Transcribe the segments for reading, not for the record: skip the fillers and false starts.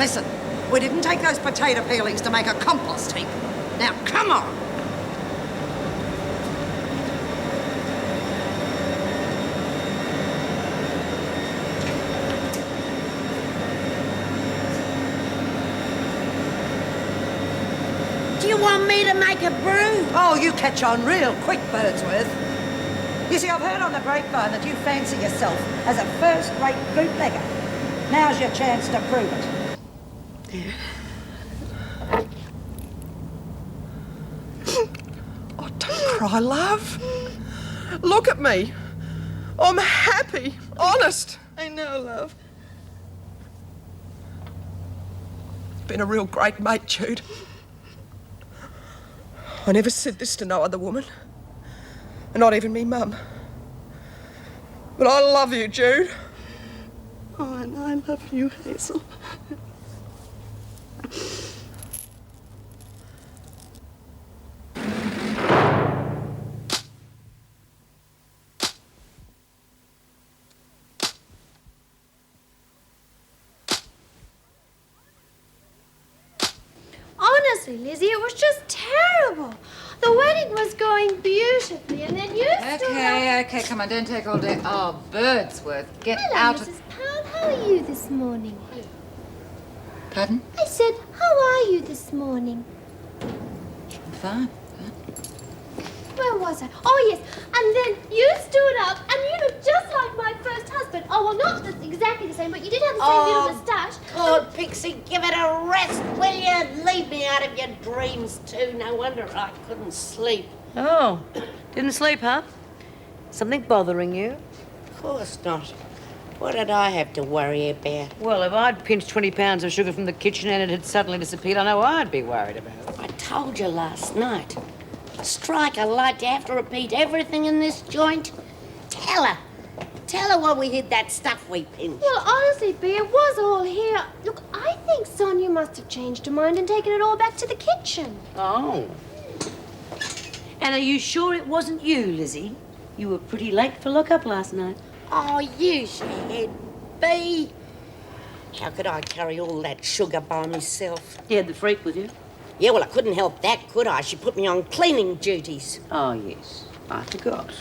Listen, we didn't take those potato peelings to make a compost heap. Now, come on. Do you want me to make a brew? Oh, you catch on real quick, Birdsworth. You see, I've heard on the grapevine that you fancy yourself as a first-rate bootlegger. Now's your chance to prove it. Oh, don't cry, love. Look at me. I'm happy, honest. I know, love. Been a real great mate, Jude. I never said this to no other woman. Not even me mum. But I love you, Jude. Oh, and I love you, Hazel. Honestly, Lizzie, it was just terrible. The wedding was going beautifully, and then you Okay, come on, don't take all day. Oh, Birdsworth, get out Hello, of... Mrs. Pound. How are you this morning? Pardon? I said, how are you this morning? I'm fine. Where was I? Oh, yes. And then you stood up, and you looked just like my first husband. Oh, well, not exactly the same, but you did have the same little moustache. God, Pixie, give it a rest, will you? Leave me out of your dreams, too. No wonder I couldn't sleep. Oh, didn't sleep, huh? Something bothering you? Of course not. What did I have to worry about? Well, if I'd pinched 20 pounds of sugar from the kitchen and it had suddenly disappeared, I know I'd be worried about it. I told you last night. Strike a light to have to repeat everything in this joint. Tell her where we hid that stuff we pinched. Well, honestly, Bea, it was all here. Look, I think Sonia must have changed her mind and taken it all back to the kitchen. Oh. And are you sure it wasn't you, Lizzie? You were pretty late for lock-up last night. Oh, use your head, Bea. How could I carry all that sugar by myself? You had the freak with you? Yeah, well, I couldn't help that, could I? She put me on cleaning duties. Oh, yes. I forgot.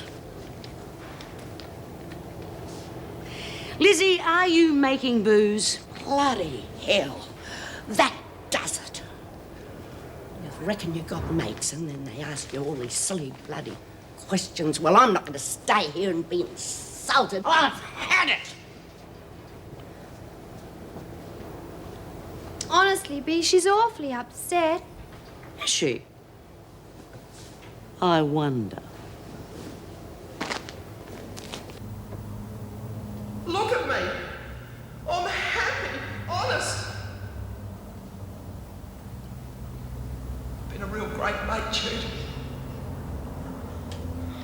Lizzie, are you making booze? Bloody hell. That does it. You reckon you got mates and then they ask you all these silly bloody questions. Well, I'm not going to stay here and be insulted. I've had it. Honestly, Bea, she's awfully upset. Is she? I wonder. Look at me. I'm happy, honest. Been a real great mate, Jude.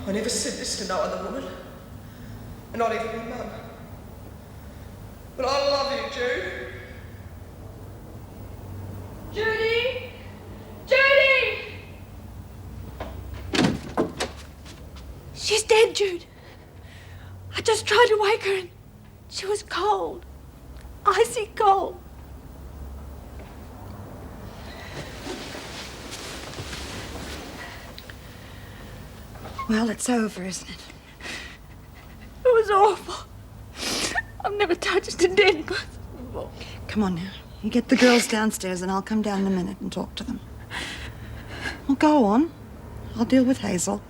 I never said this to no other woman. Not even my mum. But I love you, Jude. Judy! Judy! She's dead, Jude. I just tried to wake her and she was cold. Icy cold. Well, it's over, isn't it? It was awful. I've never touched a dead person before. Come on now. You get the girls downstairs and I'll come down in a minute and talk to them. Well, go on. I'll deal with Hazel.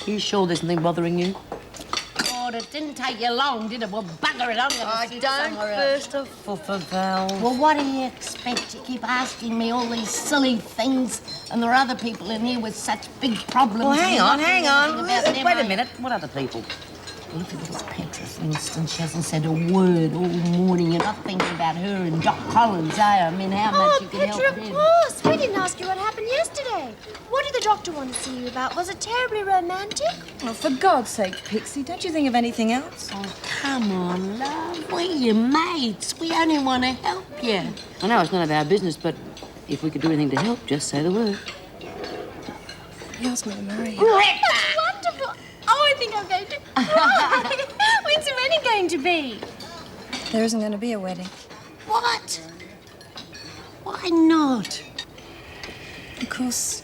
Are you sure there's nothing bothering you? God, it didn't take you long, did it? Well, bugger it, I'm going to sit somewhere else. a fuffer, Val. Well, what do you expect? You keep asking me all these silly things, and there are other people in here with such big problems. Well, and hang you're on, not hang doing on. anything about them, Wait are a you? minute. What other people? Look at little Petra, for instance. She hasn't said a word all morning. You're not thinking about her and Doc Collins, eh? I mean, how much you can Petra, help of them. course. We didn't ask you what happened yesterday. What did the doctor want to see you about? Was it terribly romantic? Oh, for God's sake, Pixie, don't you think of anything else? Oh, come on, love. We're your mates. We only want to help you. I know it's none of our business, but if we could do anything to help, just say the word. He asked me to marry him. That's wonderful. Oh, I think I'm going to cry. When's the wedding going to be? There isn't going to be a wedding. What? Why not? Because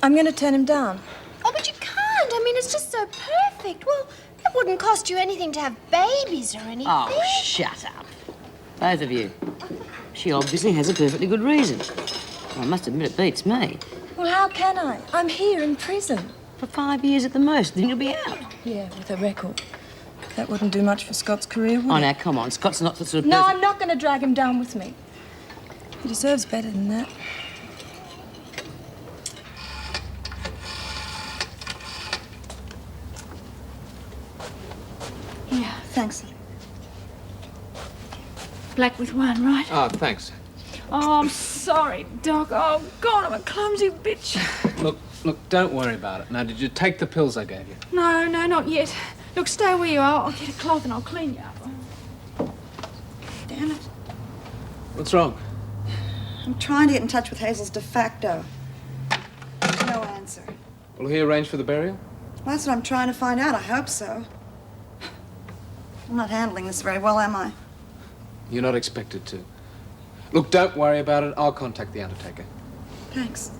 I'm going to turn him down. Oh, but you can't. I mean, it's just so perfect. Well, it wouldn't cost you anything to have babies or anything. Oh, shut up. Both of you. She obviously has a perfectly good reason. Well, I must admit it beats me. Well, how can I? I'm here in prison. For 5 years at the most, then you'll be out. Yeah, with a record. That wouldn't do much for Scott's career, would Oh, it? now, come on. Scott's not the sort of No, person... I'm not going to drag him down with me. He deserves better than that. Yeah, Thanks. black with wine, right? Oh, thanks. Oh, I'm sorry, Doc. Oh, God, I'm a clumsy bitch. Look, don't worry about it. Now, did you take the pills I gave you? No, not yet. Look, stay where you are. I'll get a cloth and I'll clean you up. Damn it. What's wrong? I'm trying to get in touch with Hazel's de facto. There's no answer. Will he arrange for the burial? Well, that's what I'm trying to find out. I hope so. I'm not handling this very well, am I? You're not expected to. Look, don't worry about it. I'll contact the undertaker. Thanks.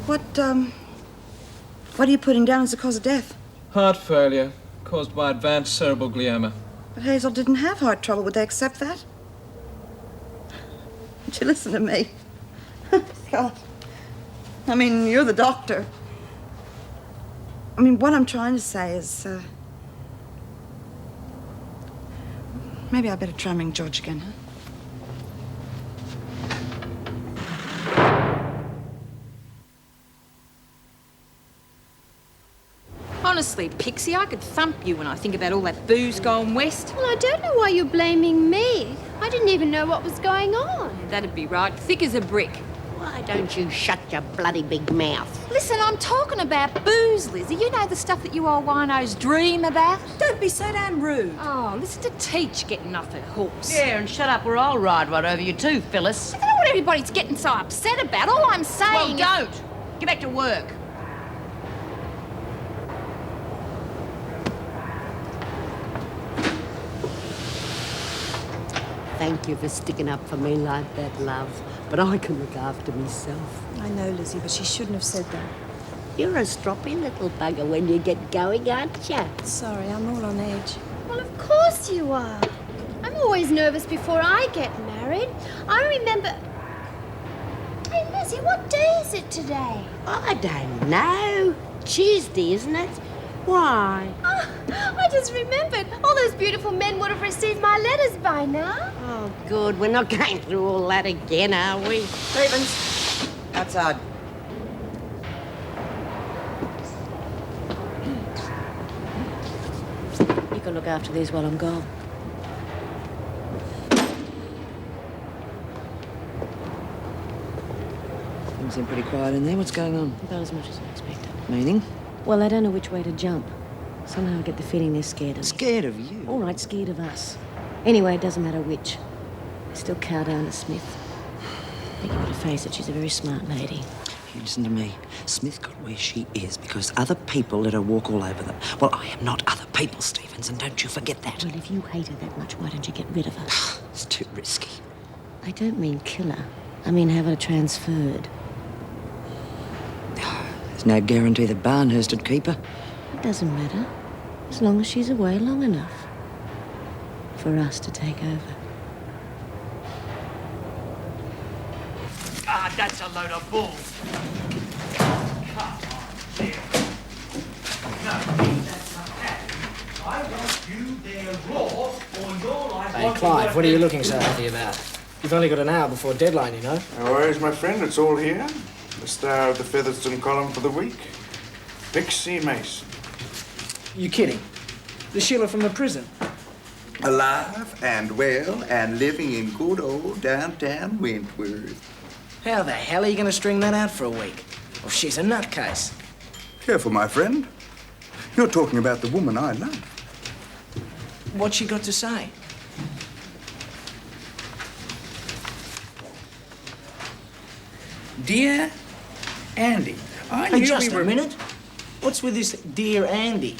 What are you putting down as the cause of death? Heart failure caused by advanced cerebral glioma. But Hazel didn't have heart trouble. Would they accept that? Would you listen to me? God. I mean, you're the doctor. I mean, what I'm trying to say is, maybe I better try and ring George again, huh? Honestly, Pixie, I could thump you when I think about all that booze going west. Well, I don't know why you're blaming me. I didn't even know what was going on. That'd be right. Thick as a brick. Why don't you shut your bloody big mouth? Listen, I'm talking about booze, Lizzie. You know the stuff that you old winos dream about? Don't be so damn rude. Oh, listen to Teach getting off her horse. Yeah, and shut up or I'll ride right over you too, Phyllis. I don't know what everybody's getting so upset about. All I'm Well, saying don't. Get back to work. Thank you for sticking up for me like that, love. But I can look after myself. I know, Lizzie, but she shouldn't have said that. You're a stroppy little bugger when you get going, aren't you? Sorry, I'm all on edge. Well, of course you are. I'm always nervous before I get married. I remember... Hey, Lizzie, what day is it today? I don't know. Tuesday, isn't it? Why? Oh, I just remembered. All those beautiful men would have received my letters by now. Oh, good. We're not going through all that again, are we? Stevens, outside. You can look after these while I'm gone. Things seem pretty quiet in there. What's going on? About as much as I expected. Meaning? Well, they don't know which way to jump. Somehow I get the feeling they're scared of me. Scared of you? All right, scared of us. Anyway, it doesn't matter which. They still cow down to Smith. I think you've got to face it, she's a very smart lady. You listen to me. Smith got where she is because other people let her walk all over them. Well, I am not other people, Stevens, and don't you forget that. Well, if you hate her that much, why don't you get rid of her? It's too risky. I don't mean kill her. I mean have her transferred. There's no guarantee that Barnhurst would keep her. It doesn't matter. As long as she's away long enough for us to take over. Ah, that's a load of bull. Come on, there. No, that's not happening. I want you there raw, or your life. Hey, Clive, what are you looking so happy about? You've only got an hour before deadline, you know. No worries, my friend. It's all here. The star of the Featherston column for the week. Pixie Mason. You kidding? The Sheila from the prison. Alive and well and living in good old downtown Wentworth. How the hell are you going to string that out for a week? Well, she's a nutcase. Careful, my friend. You're talking about the woman I love. What's she got to say? Dear Andy, I Hey, knew just we were... a minute. What's with this Dear Andy?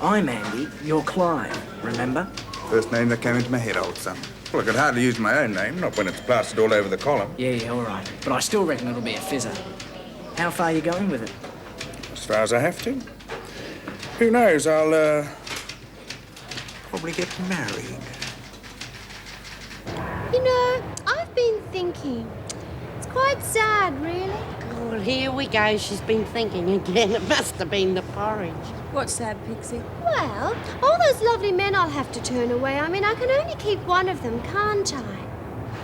I'm Andy, you're Clive, remember? First name that came into my head, old son. Well, I could hardly use my own name, not when it's plastered all over the column. Yeah, all right. But I still reckon it'll be a fizzer. How far are you going with it? As far as I have to. Who knows, I'll, probably get married. You know, I've been thinking. It's quite sad, really. Well, here we go. She's been thinking again. It must have been the porridge. What's sad, Pixie? Well, all those lovely men I'll have to turn away. I mean, I can only keep one of them, can't I?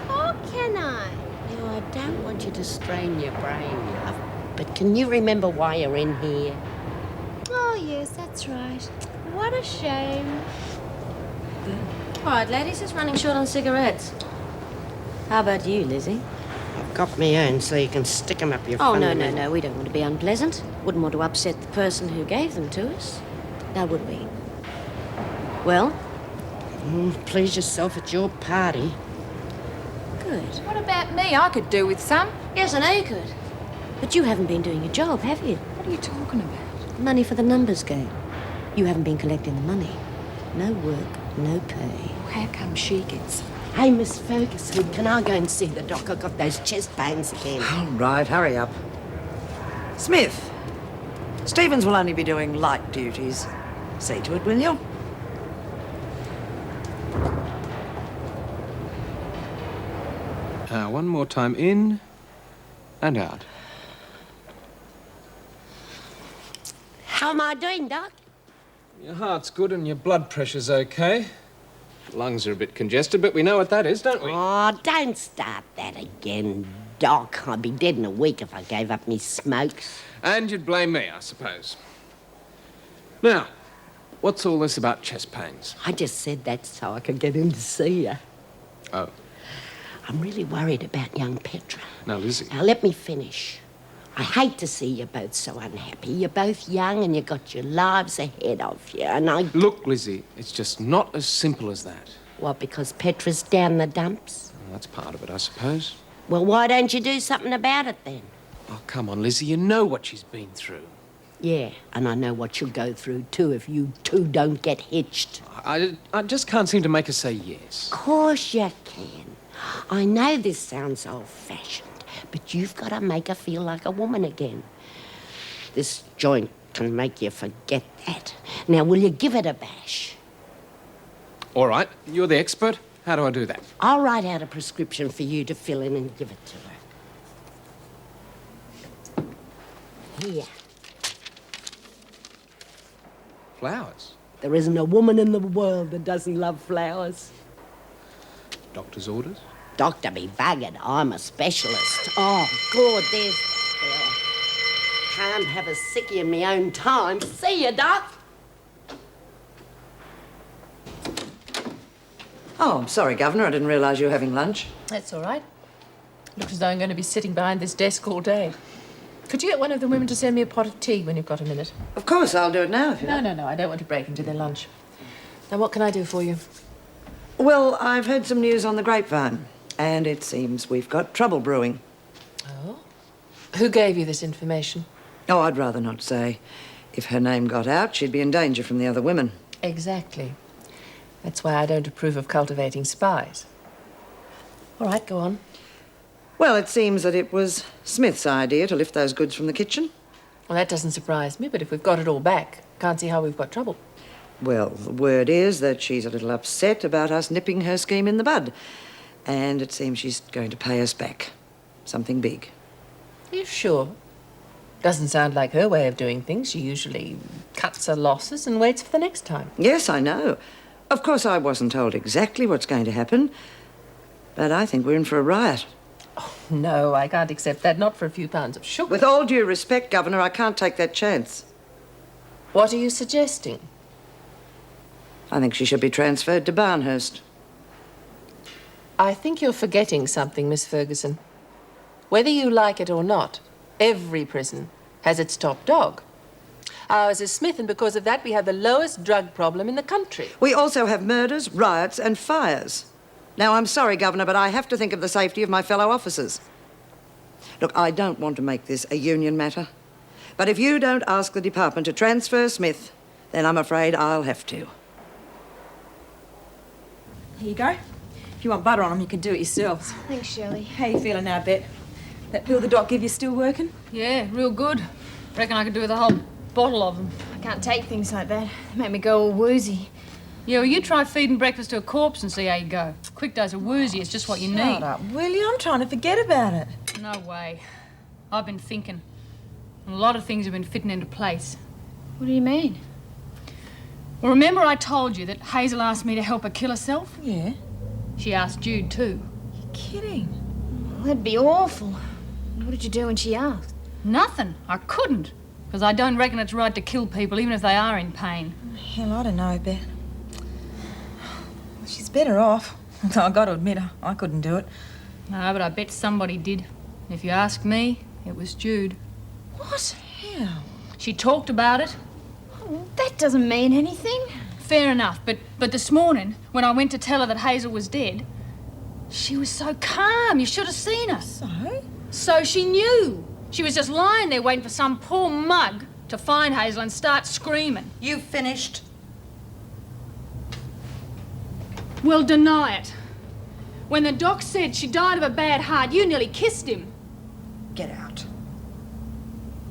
Or can I? Now, I don't want you to strain your brain, love, but can you remember why you're in here? Oh, yes, that's right. What a shame. All right, ladies, who's running short on cigarettes? How about you, Lizzie? I've got my own so you can stick them up your Oh, no, fundament- no, no. We don't want to be unpleasant. Wouldn't want to upset the person who gave them to us. Now, would we? Well? Please yourself at your party. Good. What about me? I could do with some. Yes, I know you could. But you haven't been doing your job, have you? What are you talking about? Money for the numbers game. You haven't been collecting the money. No work, no pay. How come she gets... Hey, Miss Ferguson, can I go and see the doc? I've got those chest pains again. All right, hurry up. Smith, Stevens will only be doing light duties. See to it, will you? One more time in and out. How am I doing, Doc? Your heart's good and your blood pressure's okay. Lungs are a bit congested, but we know what that is, don't we? Oh, don't start that again, Doc. I'd be dead in a week if I gave up me smokes. And you'd blame me, I suppose. Now, what's all this about chest pains? I just said that so I could get in to see you. Oh. I'm really worried about young Petra. Now, Lizzie. Now, let me finish. I hate to see you both so unhappy. You're both young and you've got your lives ahead of you, and I... Look, Lizzie, it's just not as simple as that. What, because Petra's down the dumps? Well, that's part of it, I suppose. Well, why don't you do something about it then? Oh, come on, Lizzie, you know what she's been through. Yeah, and I know what you'll go through too if you two don't get hitched. I just can't seem to make her say yes. Of course you can. I know this sounds old-fashioned, but you've got to make her feel like a woman again. This joint can make you forget that. Now, will you give it a bash? All right, you're the expert. How do I do that? I'll write out a prescription for you to fill in and give it to her. Here. Flowers. There isn't a woman in the world that doesn't love flowers. Doctor's orders? Doctor be buggered, I'm a specialist. Oh, God, there's... Can't have a sickie in my own time. See you, Doc. Oh, I'm sorry, Governor. I didn't realise you were having lunch. That's all right. Looks as though I'm going to be sitting behind this desk all day. Could you get one of the women to send me a pot of tea when you've got a minute? Of course, I'll do it now if you like. No, I don't want to break into their lunch. Now, what can I do for you? Well, I've heard some news on the grapevine, and it seems we've got trouble brewing. Oh? Who gave you this information? Oh, I'd rather not say. If her name got out, she'd be in danger from the other women. Exactly. That's why I don't approve of cultivating spies. All right, go on. Well, it seems that it was Smith's idea to lift those goods from the kitchen. Well, that doesn't surprise me, but if we've got it all back, can't see how we've got trouble. Well, the word is that she's a little upset about us nipping her scheme in the bud. And it seems she's going to pay us back. Something big. Are you sure? Doesn't sound like her way of doing things. She usually cuts her losses and waits for the next time. Yes, I know. Of course, I wasn't told exactly what's going to happen, but I think we're in for a riot. Oh, no, I can't accept that. Not for a few pounds of sugar. With all due respect, Governor, I can't take that chance. What are you suggesting? I think she should be transferred to Barnhurst. I think you're forgetting something, Miss Ferguson. Whether you like it or not, every prison has its top dog. Ours is Smith, and because of that, we have the lowest drug problem in the country. We also have murders, riots, and fires. Now, I'm sorry, Governor, but I have to think of the safety of my fellow officers. Look, I don't want to make this a union matter, but if you don't ask the department to transfer Smith, then I'm afraid I'll have to. Here you go. If you want butter on them, you can do it yourselves. Thanks, Shirley. How you feeling now, Bet? That pill the doc give you still working? Yeah, real good. Reckon I could do with a whole bottle of them. I can't take things like that. They make me go all woozy. Yeah, well, you try feeding breakfast to a corpse and see how you go. Quick dose of woozy is just what you need. Shut up, will you? I'm trying to forget about it. No way. I've been thinking. And a lot of things have been fitting into place. What do you mean? Well, remember I told you that Hazel asked me to help her kill herself? Yeah. She asked Jude too. You're kidding. Well, that'd be awful. What did you do when she asked? Nothing. I couldn't. Because I don't reckon it's right to kill people even if they are in pain. Hell, I don't know, Bet. She's better off. Although I got to admit, I couldn't do it. No, but I bet somebody did. If you ask me, it was Jude. What? How? She talked about it. Oh, that doesn't mean anything. Fair enough, but this morning, when I went to tell her that Hazel was dead, she was so calm. You should have seen her. So? So she knew. She was just lying there waiting for some poor mug to find Hazel and start screaming. You finished? Well, deny it. When the doc said she died of a bad heart, you nearly kissed him. Get out.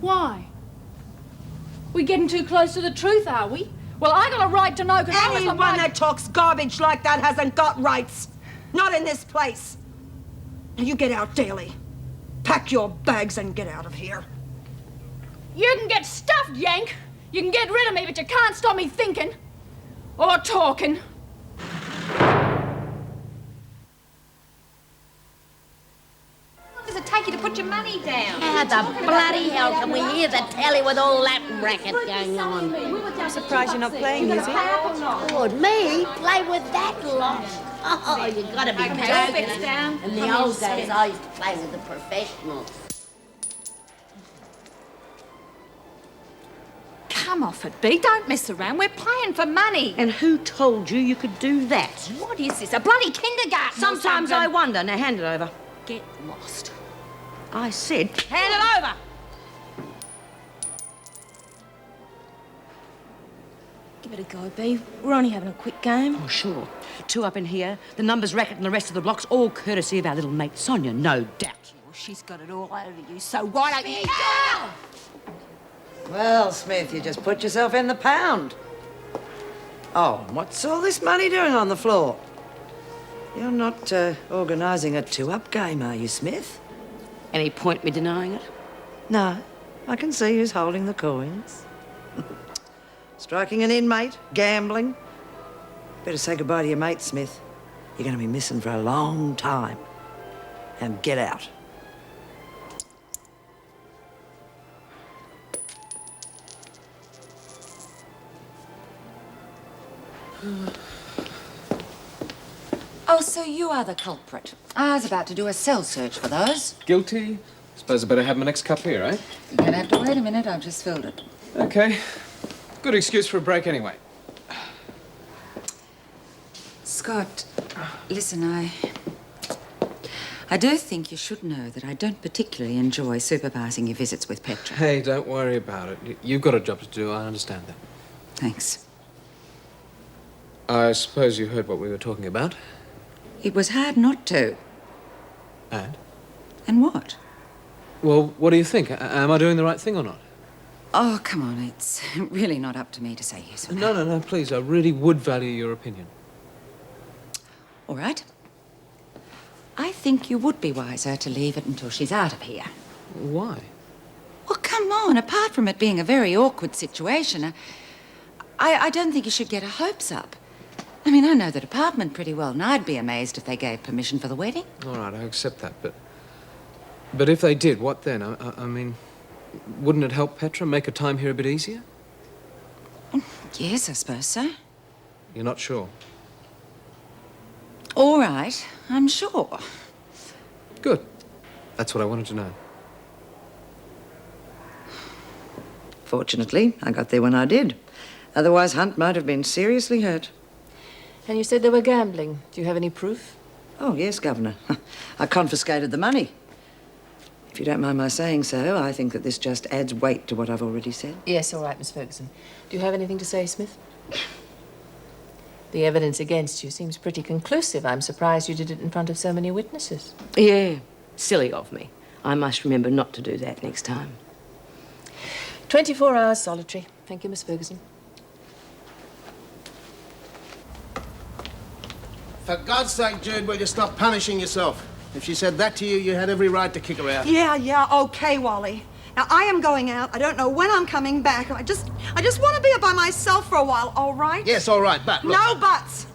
Why? We getting too close to the truth, are we? Well, I got a right to know because Anyone that talks garbage like that hasn't got rights. Not in this place. Now you get out, Daly. Pack your bags and get out of here. You can get stuffed, Yank. You can get rid of me, but you can't stop me thinking. Or talking. Does it take you to put your money down? How the bloody hell can we hear the telly with all that racket going on? I'm surprised you're not playing, Lizzie. Lord, me? Play with that lot? Oh, you gotta be joking. down. In the old days, I used to play with the professionals. Come off it, Bea. Don't mess around. We're playing for money. And who told you could do that? What is this, a bloody kindergarten? Sometimes I wonder. Now hand it over. Get lost. I said, hand it over! Give it a go, Bea. We're only having a quick game. Oh, sure. Two up in here, the numbers racket and the rest of the blocks, all courtesy of our little mate Sonia, no doubt. Well, she's got it all over you, so why don't you... Ah! Well, Smith, you just put yourself in the pound. Oh, what's all this money doing on the floor? You're not organising a two-up game, are you, Smith? Any point me denying it? No, I can see who's holding the coins. Striking an inmate, gambling. Better say goodbye to your mate, Smith. You're going to be missing for a long time. And get out. Oh, so you are the culprit. I was about to do a cell search for those. Guilty? Suppose I better have my next cup here, eh? You're gonna have to wait a minute. I've just filled it. Okay. Good excuse for a break anyway. Scott, listen, I do think you should know that I don't particularly enjoy supervising your visits with Petra. Hey, don't worry about it. You've got a job to do. I understand that. Thanks. I suppose you heard what we were talking about. It was hard not to. And? And what? Well, what do you think? Am I doing the right thing or not? Oh, come on. It's really not up to me to say yes or no. No, please. I really would value your opinion. All right. I think you would be wiser to leave it until she's out of here. Why? Well, come on. Apart from it being a very awkward situation, I don't think you should get her hopes up. I mean, I know the department pretty well, and I'd be amazed if they gave permission for the wedding. All right, I accept that, but if they did, what then? I mean, wouldn't it help Petra make her time here a bit easier? Yes, I suppose so. You're not sure? All right, I'm sure. Good. That's what I wanted to know. Fortunately, I got there when I did. Otherwise, Hunt might have been seriously hurt. And you said they were gambling. Do you have any proof? Oh, yes, Governor. I confiscated the money. If you don't mind my saying so, I think that this just adds weight to what I've already said. Yes, all right, Miss Ferguson. Do you have anything to say, Smith? The evidence against you seems pretty conclusive. I'm surprised you did it in front of so many witnesses. Yeah, silly of me. I must remember not to do that next time. 24 hours solitary. Thank you, Miss Ferguson. For God's sake, Jude, will you stop punishing yourself? If she said that to you, you had every right to kick her out. Yeah, okay, Wally. Now, I am going out. I don't know when I'm coming back. I just want to be by myself for a while, all right? Yes, all right, but look. No buts.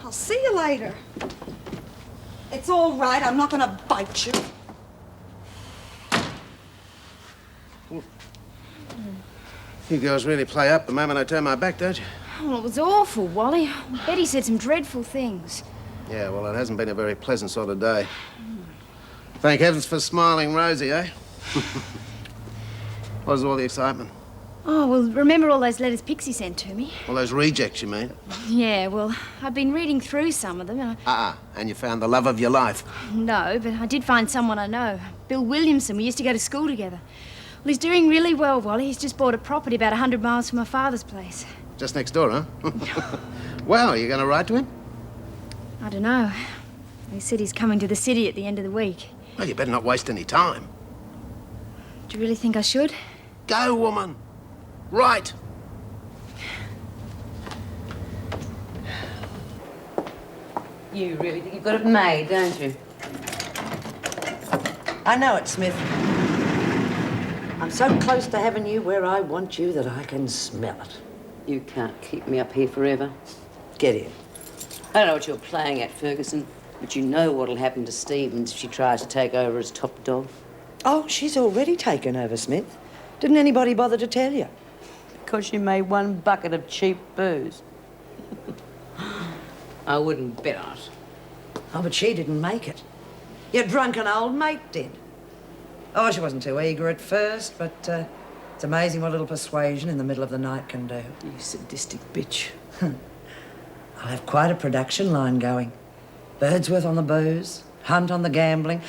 I'll see you later. It's all right. I'm not going to bite you. You girls really play up the moment I turn my back, don't you? Well, it was awful, Wally. Betty said some dreadful things. Yeah, well, it hasn't been a very pleasant sort of day. Thank heavens for smiling Rosie, eh? What was all the excitement? Oh, well, remember all those letters Pixie sent to me? All those rejects, you mean? Yeah, well, I've been reading through some of them, and And you found the love of your life. No, but I did find someone I know. Bill Williamson. We used to go to school together. Well, he's doing really well, Wally. He's just bought a property about 100 miles from my father's place. Just next door, huh? Well, you going to write to him? I don't know. He said he's coming to the city at the end of the week. Well, you better not waste any time. Do you really think I should? Go, woman. Right. You really think you've got it made, don't you? I know it, Smith. I'm so close to having you where I want you that I can smell it. You can't keep me up here forever. Get in. I don't know what you're playing at, Ferguson, but you know what'll happen to Stevens if she tries to take over as top dog. Oh, she's already taken over, Smith. Didn't anybody bother to tell you? Because you made one bucket of cheap booze. I wouldn't bet on it. Oh, but she didn't make it. Your drunken old mate did. Oh, she wasn't too eager at first, but it's amazing what a little persuasion in the middle of the night can do. You sadistic bitch. I'll have quite a production line going. Birdsworth on the booze, Hunt on the gambling.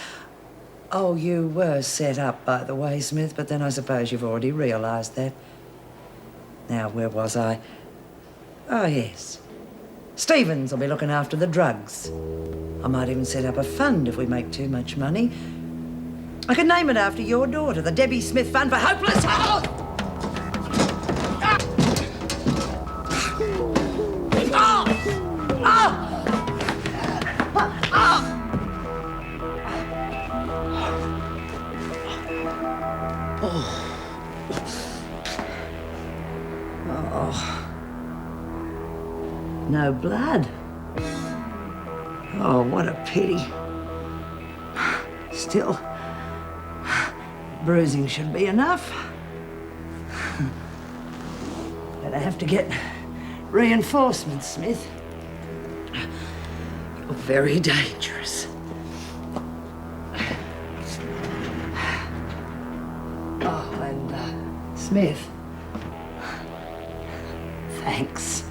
Oh, you were set up, by the way, Smith, but then I suppose you've already realised that. Now, where was I? Oh, yes. Stevens will be looking after the drugs. I might even set up a fund if we make too much money. I could name it after your daughter, the Debbie Smith Fund for Hopeless Health! No blood. Oh, what a pity. Still, bruising should be enough. Gonna have to get reinforcements, Smith. You're very dangerous. Oh, and Smith, thanks.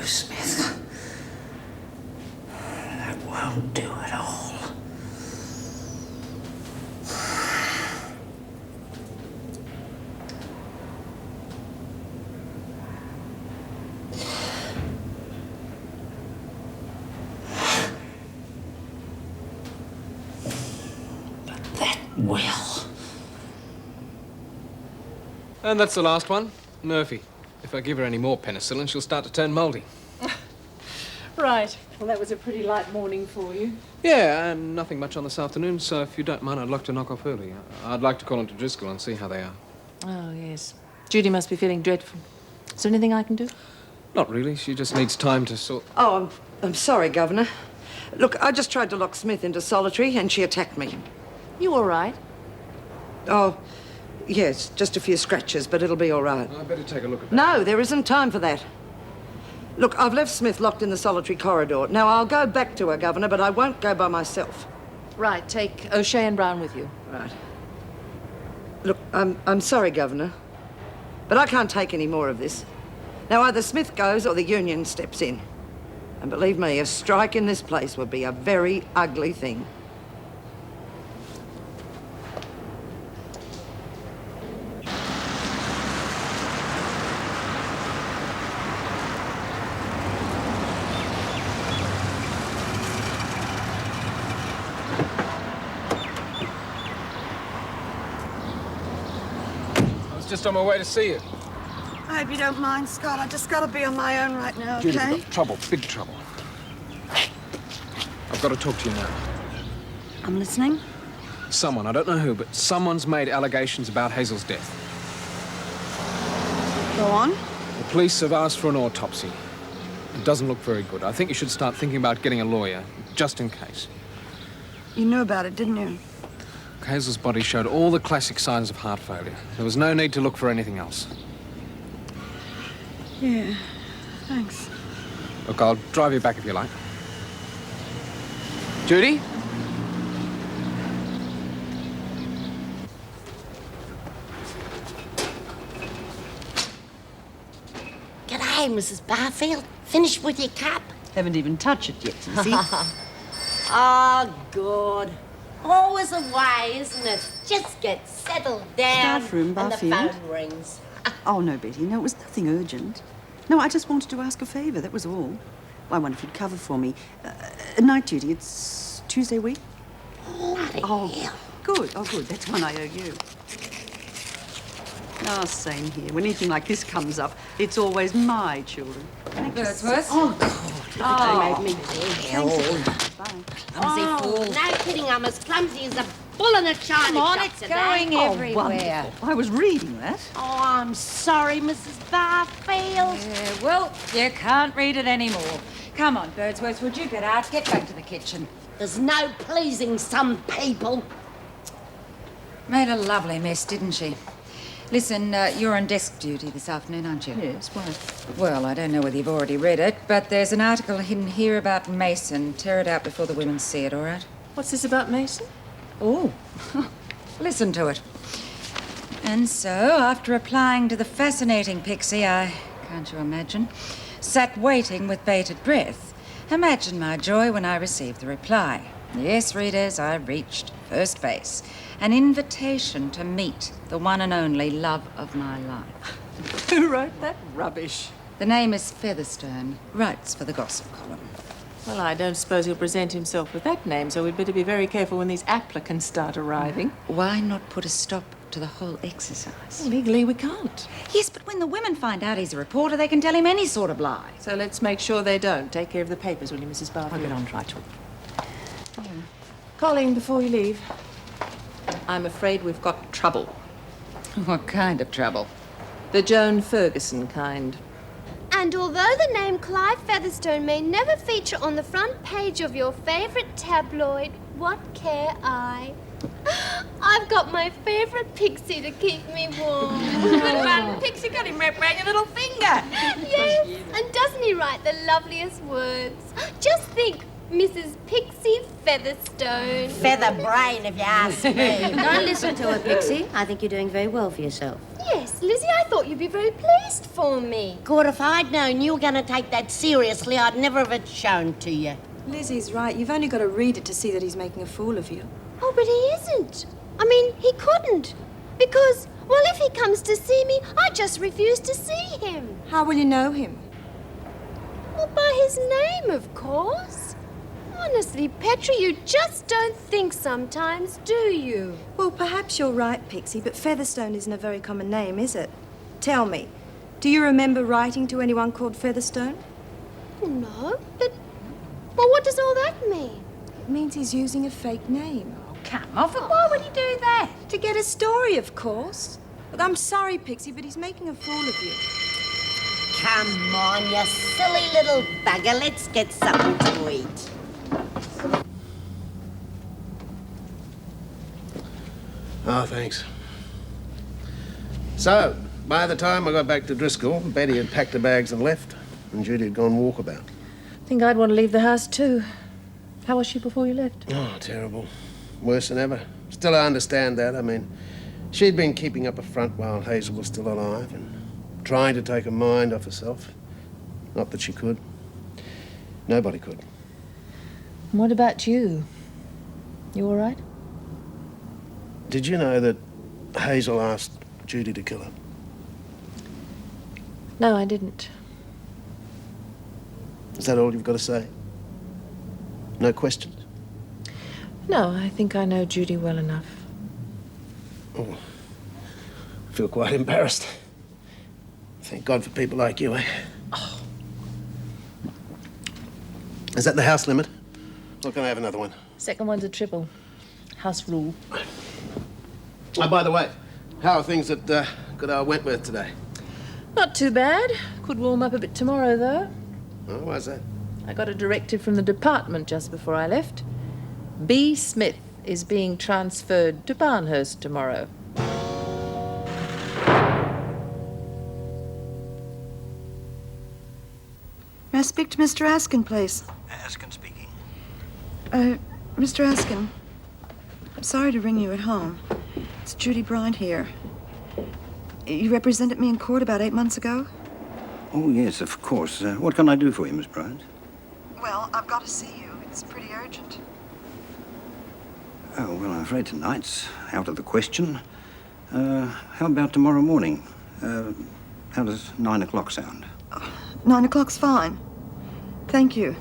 Smith. That won't do at all. But that will. And that's the last one. Murphy. If I give her any more penicillin, she'll start to turn mouldy. Right. Well, that was a pretty light morning for you. Yeah, and nothing much on this afternoon, so if you don't mind, I'd like to knock off early. I'd like to call into Driscoll and see how they are. Oh, yes. Judy must be feeling dreadful. Is there anything I can do? Not really. She just needs time to sort... Oh, I'm sorry, Governor. Look, I just tried to lock Smith into solitary and she attacked me. You all right? Oh, yes, just a few scratches, but it'll be all right. I better take a look at that. No, there isn't time for that. Look, I've left Smith locked in the solitary corridor. Now, I'll go back to her, Governor, but I won't go by myself. Right, take O'Shea and Brown with you. Right. Look, I'm sorry, Governor, but I can't take any more of this. Now, either Smith goes or the union steps in. And believe me, a strike in this place would be a very ugly thing. I was just on my way to see you. I hope you don't mind, Scott. I just gotta be on my own right now, Judy, okay? we've got trouble, big trouble. I've got to talk to you now. I'm listening. Someone, I don't know who, but someone's made allegations about Hazel's death. Go on. The police have asked for an autopsy. It doesn't look very good. I think you should start thinking about getting a lawyer, just in case. You knew about it, didn't you? Hazel's body showed all the classic signs of heart failure. There was no need to look for anything else. Yeah, thanks. Look, I'll drive you back if you like. Judy? G'day, Mrs. Barfield. Finished with your cup? Haven't even touched it yet, Sissy. Oh, good. Always a way, isn't it? Just get settled down. Staff room, and the Barfield. phone rings. Oh, no, Betty. No, it was nothing urgent. No, I just wanted to ask a favour, that was all. I wonder if you'd cover for me. Night duty, it's Tuesday week? Bloody hell. Good. Oh, good. That's one I owe you. Oh, same here. When anything like this comes up, it's always my children. Wordsworth? Oh, God. They made me very old. Clumsy fool. No kidding, I'm as clumsy as a bull in a china Come on, shop it's today. going everywhere. Wonderful. I was reading that. Oh, I'm sorry, Mrs. Barfield. Yeah, well, you can't read it anymore. Come on, Birdsworth, would you get out? Get back to the kitchen. There's no pleasing some people. Made a lovely mess, didn't she? Listen, you're on desk duty this afternoon, aren't you? Yes, why? Well, I don't know whether you've already read it, but there's an article hidden here about Mason. Tear it out before the women see it, all right? What's this about Mason? Oh, listen to it. And so, after applying to the fascinating Pixie, I, can't you imagine, sat waiting with bated breath. Imagine my joy when I received the reply. Yes, readers, I reached first base. An invitation to meet the one and only love of my life. Who wrote that rubbish? The name is Featherstone, writes for the gossip column. Well, I don't suppose he'll present himself with that name, so we'd better be very careful when these applicants start arriving. Why not put a stop to the whole exercise? Legally, we can't. Yes, but when the women find out he's a reporter, they can tell him any sort of lie. So let's make sure they don't. Take care of the papers, will you, Mrs. Barfield? I'll get on right to it. Colleen, before you leave, I'm afraid we've got trouble. What kind of trouble? The Joan Ferguson kind. And although the name Clive Featherstone may never feature on the front page of your favourite tabloid, what care I? I've got my favourite Pixie to keep me warm. Pixie got him wrapped around your little finger. Yes, and doesn't he write the loveliest words? Just think, Mrs. Pixie Featherstone. Feather brain, if you ask me. Don't listen to her, Pixie. I think you're doing very well for yourself. Yes, Lizzie, I thought you'd be very pleased for me. Good, if I'd known you were going to take that seriously, I'd never have it shown to you. Lizzie's right. You've only got to read it to see that he's making a fool of you. Oh, but he isn't. I mean, he couldn't. Because, well, if he comes to see me, I just refuse to see him. How will you know him? Well, by his name, of course. Honestly, Petra, you just don't think sometimes, do you? Well, perhaps you're right, Pixie, but Featherstone isn't a very common name, is it? Tell me, do you remember writing to anyone called Featherstone? No, but... Well, what does all that mean? It means he's using a fake name. Come off it. Why would he do that? To get a story, of course. Look, I'm sorry, Pixie, but he's making a fool of you. Come on, you silly little bugger. Let's get something to eat. Oh, thanks. So, by the time I got back to Driscoll, Betty had packed her bags and left, and Judy had gone walkabout. I think I'd want to leave the house too. How was she before you left? Oh, terrible. Worse than ever. Still, I understand that. I mean, she'd been keeping up a front while Hazel was still alive and trying to take her mind off herself. Not that she could. Nobody could. And what about you? You all right? Did you know that Hazel asked Judy to kill her? No, I didn't. Is that all you've got to say? No questions? No, I think I know Judy well enough. Oh, I feel quite embarrassed. Thank God for people like you, eh? Oh. Is that the house limit? Or can I have another one? Second one's a triple. House rule. Oh, by the way, how are things at good old Wentworth today? Not too bad. Could warm up a bit tomorrow, though. Oh, why's that? I got a directive from the department just before I left. B. Smith is being transferred to Barnhurst tomorrow. May I speak to Mr. Askin, please? Askin speaking. Mr. Askin, I'm sorry to ring you at home. It's Judy Bryant here. You represented me in court about 8 months ago? Oh, yes, of course. What can I do for you, Miss Bryant? Well, I've got to see you. It's pretty urgent. Oh, well, I'm afraid tonight's out of the question. How about tomorrow morning? How does 9 o'clock sound? 9 o'clock's fine. Thank you.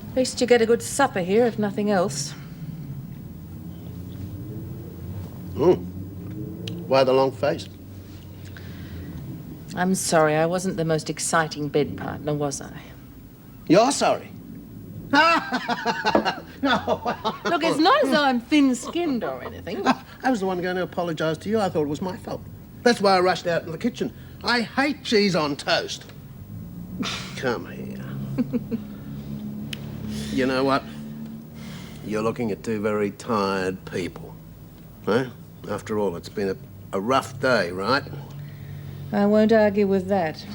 At least you get a good supper here, if nothing else. Why the long face? I'm sorry, I wasn't the most exciting bed partner, was I? You're sorry? Look, it's not as though I'm thin-skinned or anything. I was the one going to apologise to you. I thought it was my fault. That's why I rushed out in the kitchen. I hate cheese on toast. Come here. You know what? You're looking at two very tired people. Eh? After all, it's been a rough day, right? I won't argue with that.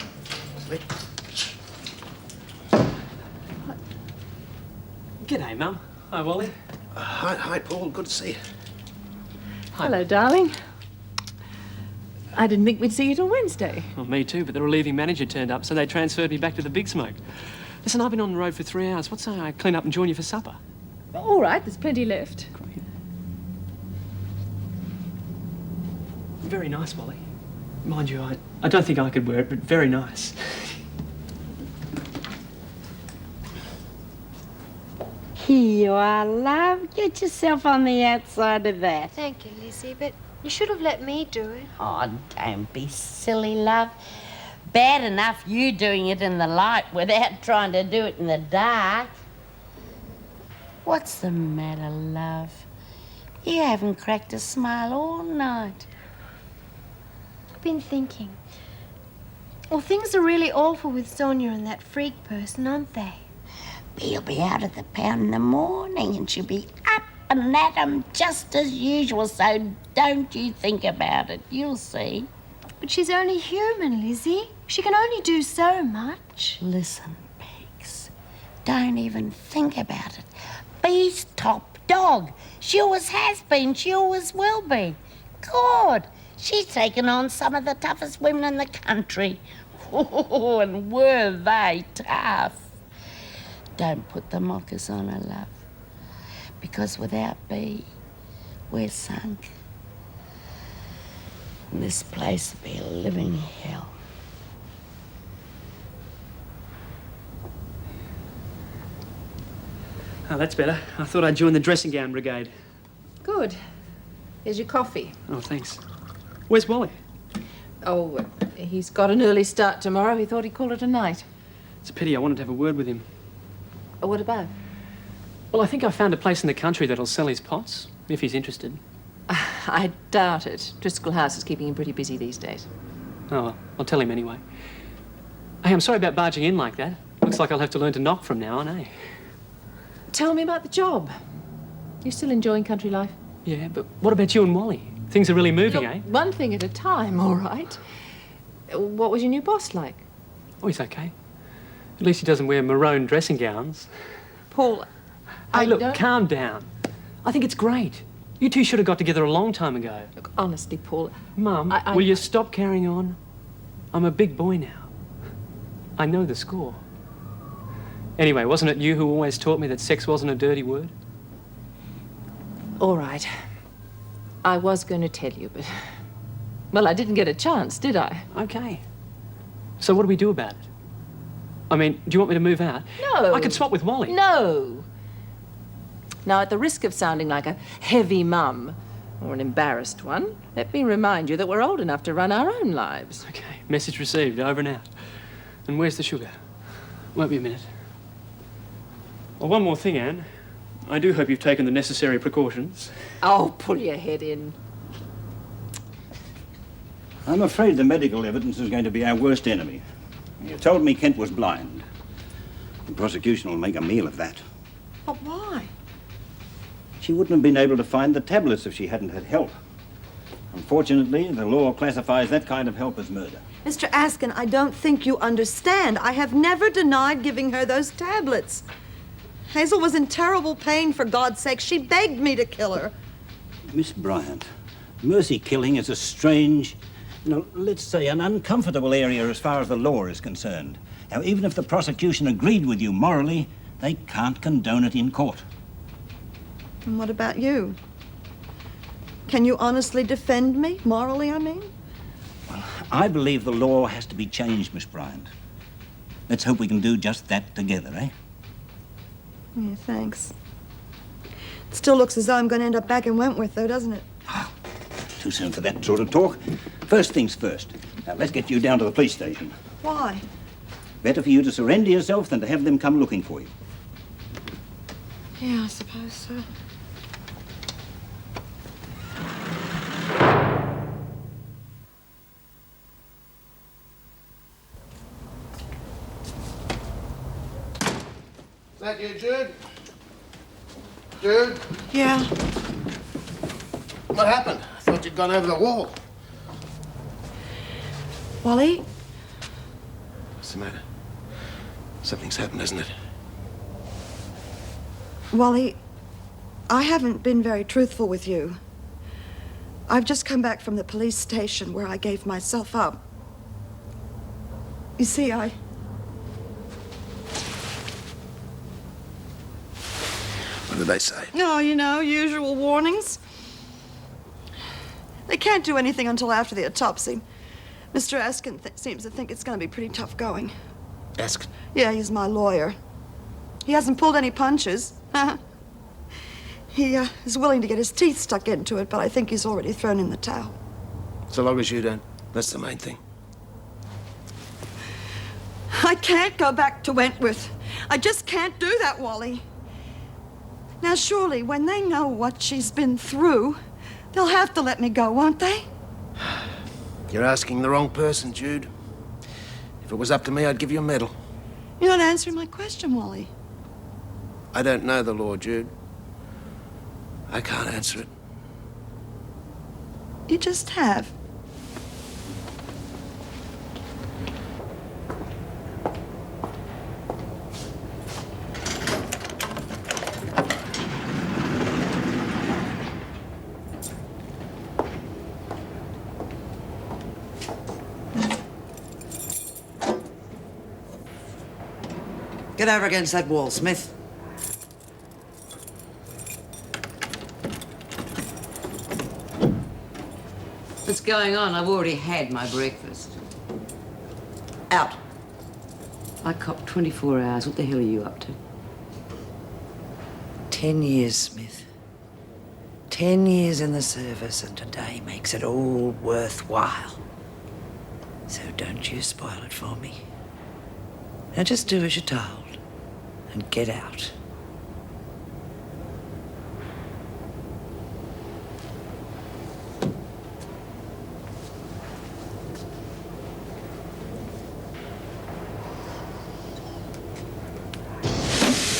G'day, Mum. Hi, Wally. Hi, Paul. Good to see you. Hello, darling. I didn't think we'd see you till Wednesday. Well, me too, but the relieving manager turned up, so they transferred me back to the Big Smoke. Listen, I've been on the road for 3 hours. What say I clean up and join you for supper? All right, there's plenty left. Great. Very nice, Wally. Mind you, I don't think I could wear it, but very nice. Here you are, love. Get yourself on the outside of that. Thank you, Lizzie, but you should have let me do it. Oh, don't be silly, love. Bad enough you doing it in the light without trying to do it in the dark. What's the matter, love? You haven't cracked a smile all night. I've been thinking. Well, things are really awful with Sonia and that freak person, aren't they? He'll be out at the pound in the morning and she'll be up and at 'em just as usual, so don't you think about it. You'll see. But she's only human, Lizzie. She can only do so much. Listen, Pigs, don't even think about it. Bee's top dog. She always has been. She always will be. God, she's taken on some of the toughest women in the country. Oh, and were they tough. Don't put the mockers on her, love. Because without Bee, we're sunk. And this place will be a living hell. Oh, that's better. I thought I'd join the dressing gown brigade. Good. Here's your coffee. Oh, thanks. Where's Wally? Oh, he's got an early start tomorrow. He thought he'd call it a night. It's a pity. I wanted to have a word with him. Oh, what about? Well, I think I found a place in the country that'll sell his pots, if he's interested. I doubt it. Driscoll House is keeping him pretty busy these days. Oh, well, I'll tell him anyway. Hey, I'm sorry about barging in like that. Looks like I'll have to learn to knock from now on, eh? Tell me about the job. You still enjoying country life? Yeah, but what about you and Wally? Things are really moving, Look, eh? one thing at a time, all right. What was your new boss like? Oh, he's okay. At least he doesn't wear maroon dressing gowns. Paul, Hey, look, calm down. I think it's great. You two should have got together a long time ago. Look, honestly, Paul... Mum, will you stop carrying on? I'm a big boy now. I know the score. Anyway, wasn't it you who always taught me that sex wasn't a dirty word? All right. I was going to tell you, but... Well, I didn't get a chance, did I? Okay. So what do we do about it? I mean, do you want me to move out? No. I could swap with Wally. No. Now, at the risk of sounding like a heavy mum or an embarrassed one, let me remind you that we're old enough to run our own lives. Okay, message received, over and out. And where's the sugar? Won't be a minute. Well, one more thing, Anne. I do hope you've taken the necessary precautions. Oh, pull your head in. I'm afraid the medical evidence is going to be our worst enemy. You told me Kent was blind. The prosecution will make a meal of that. But why? She wouldn't have been able to find the tablets if she hadn't had help. Unfortunately, the law classifies that kind of help as murder. Mr. Askin, I don't think you understand. I have never denied giving her those tablets. Hazel was in terrible pain, for God's sake. She begged me to kill her. Miss Bryant, mercy killing is a strange, let's say an uncomfortable area as far as the law is concerned. Now, even if the prosecution agreed with you morally, they can't condone it in court. And what about you? Can you honestly defend me? Morally, I mean? Well, I believe the law has to be changed, Miss Bryant. Let's hope we can do just that together, eh? Yeah, thanks. It still looks as though I'm going to end up back in Wentworth, though, doesn't it? Too soon for that sort of talk. First things first. Now, let's get you down to the police station. Why? Better for you to surrender yourself than to have them come looking for you. Yeah, I suppose so. Is that you, Jude? Jude? Yeah. What happened? I thought you'd gone over the wall. Wally? What's the matter? Something's happened, hasn't it? Wally, I haven't been very truthful with you. I've just come back from the police station where I gave myself up. You see, What did they say? Oh, you know, usual warnings. They can't do anything until after the autopsy. Mr. Askin seems to think it's going to be pretty tough going. Askin? Yeah, he's my lawyer. He hasn't pulled any punches. He is willing to get his teeth stuck into it, but I think he's already thrown in the towel. So long as you don't. That's the main thing. I can't go back to Wentworth. I just can't do that, Wally. Now, surely, when they know what she's been through, they'll have to let me go, won't they? You're asking the wrong person, Jude. If it was up to me, I'd give you a medal. You're not answering my question, Wally. I don't know the law, Jude. I can't answer it. You just have. Get over against that wall, Smith. What's going on? I've already had my breakfast. Out. I copped 24 hours. What the hell are you up to? 10 years, Smith. 10 years in the service, and today makes it all worthwhile. So don't you spoil it for me. Now just do as you're told and get out.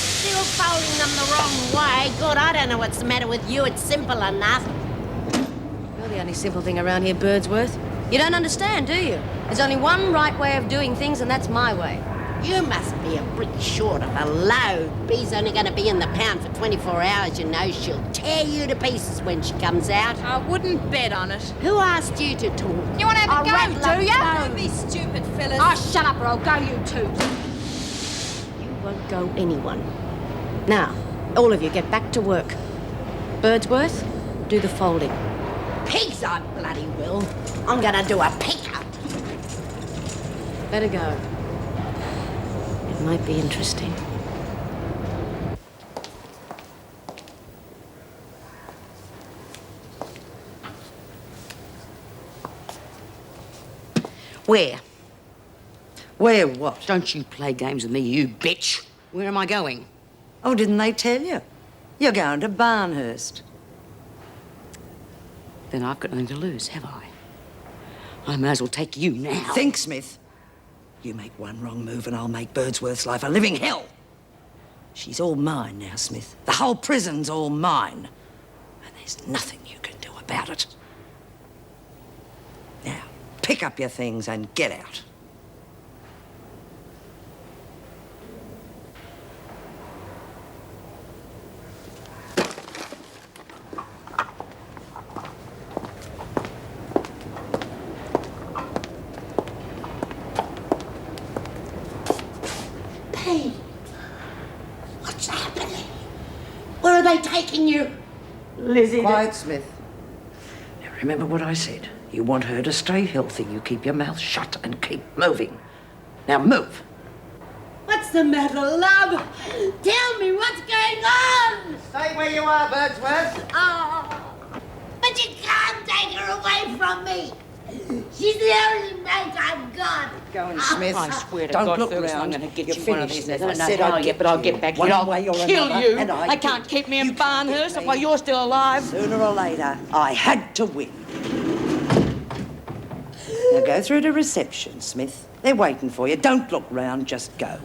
Still folding them the wrong way. God, I don't know what's the matter with you. It's simple enough. You're the only simple thing around here, Birdsworth. You don't understand, do you? There's only one right way of doing things, and that's my way. You must be a brick short of a load. Bee's only going to be in the pound for 24 hours, you know. She'll tear you to pieces when she comes out. I wouldn't bet on it. Who asked you to talk? You want to have a go, do you? Don't be stupid, Phyllis. Oh, shut up or I'll go, you two. You won't go anyone. Now, all of you get back to work. Birdsworth, do the folding. Pigs I bloody will. I'm going to do a pick-up. Better go. It might be interesting. Where? Where what? Don't you play games with me, you bitch. Where am I going? Oh, didn't they tell you? You're going to Barnhurst. Then I've got nothing to lose, have I? I may as well take you now. Think, Smith. You make one wrong move and I'll make Birdsworth's life a living hell. She's all mine now, Smith. The whole prison's all mine. And there's nothing you can do about it. Now, pick up your things and get out. Hey, what's happening? Where are they taking you? Lizzie. Quiet, Smith. Now, remember what I said. You want her to stay healthy. You keep your mouth shut and keep moving. Now, move. What's the matter, love? Tell me what's going on. Stay where you are, Birdsworth. Oh, but you can't take her away from me. She's the only mate I've got. Go on, Smith. I swear to Don't God, look Ferguson, round. I'm going to get You're you one of finished, these days. Smith. I I said know how I'd yet, get but I'll you. get back. One I'll way or kill another, you. and I can't keep me in Barnhurst while you're still alive. Sooner or later, I had to win. Now go through to reception, Smith. They're waiting for you. Don't look round, just go.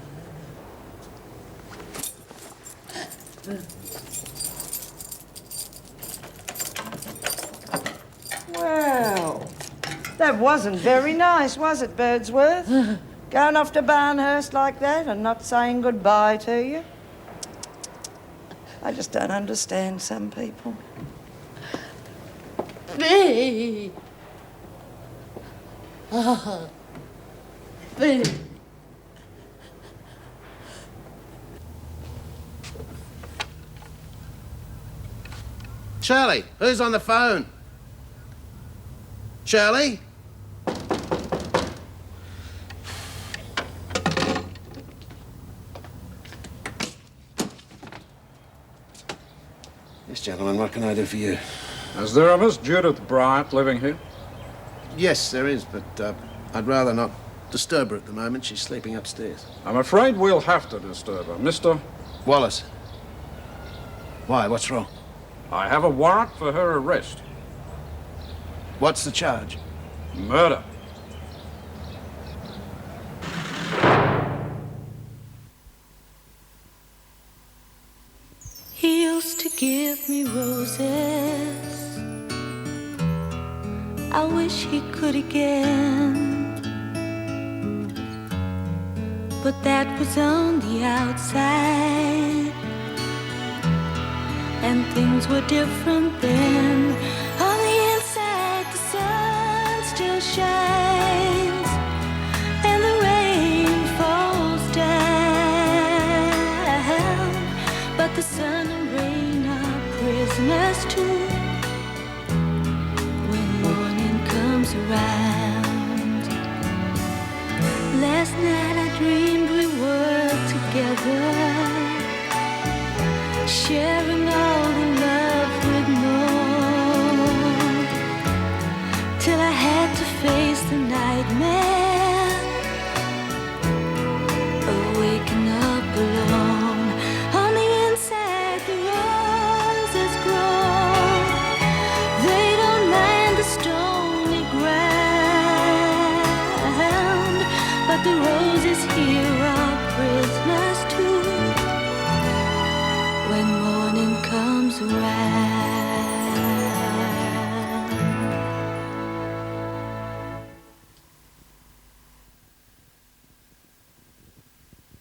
Well, that wasn't very nice, was it, Birdsworth? Going off to Barnhurst like that and not saying goodbye to you? I just don't understand some people. Bee. Oh. Bee. Shirley, who's on the phone? Shirley? Yes, gentlemen, what can I do for you? Is there a Miss Judith Bryant living here? Yes, there is, but I'd rather not disturb her at the moment. She's sleeping upstairs. I'm afraid we'll have to disturb her. Mr. Wallace. Why, what's wrong? I have a warrant for her arrest. What's the charge? Murder. He used to give me roses. I wish he could again. But that was on the outside, and things were different then. On the inside, the sun still shines, and the rain falls down. But the sun and rain are prisoners too when morning comes around. Last night I dreamed we were together, sharing